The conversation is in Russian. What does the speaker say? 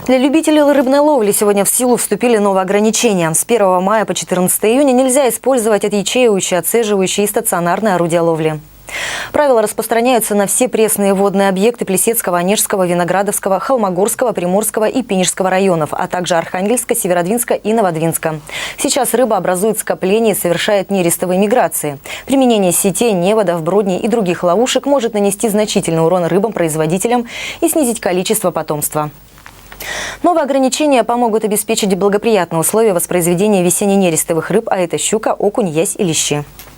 Для любителей рыбной ловли сегодня в силу вступили новые ограничения. С 1 мая по 14 июня нельзя использовать отъячеивающие, отцеживающие и стационарные орудия ловли. Правила распространяются на все пресные водные объекты Плесецкого, Онежского, Виноградовского, Холмогорского, Приморского и Пенежского районов, а также Архангельска, Северодвинска и Новодвинска. Сейчас рыба образует скопления и совершает нерестовые миграции. Применение сетей, неводов, бродней и других ловушек может нанести значительный урон рыбам-производителям и снизить количество потомства. Новые ограничения помогут обеспечить благоприятные условия воспроизведения весенне-нерестовых рыб, а это щука, окунь, язь и лещи.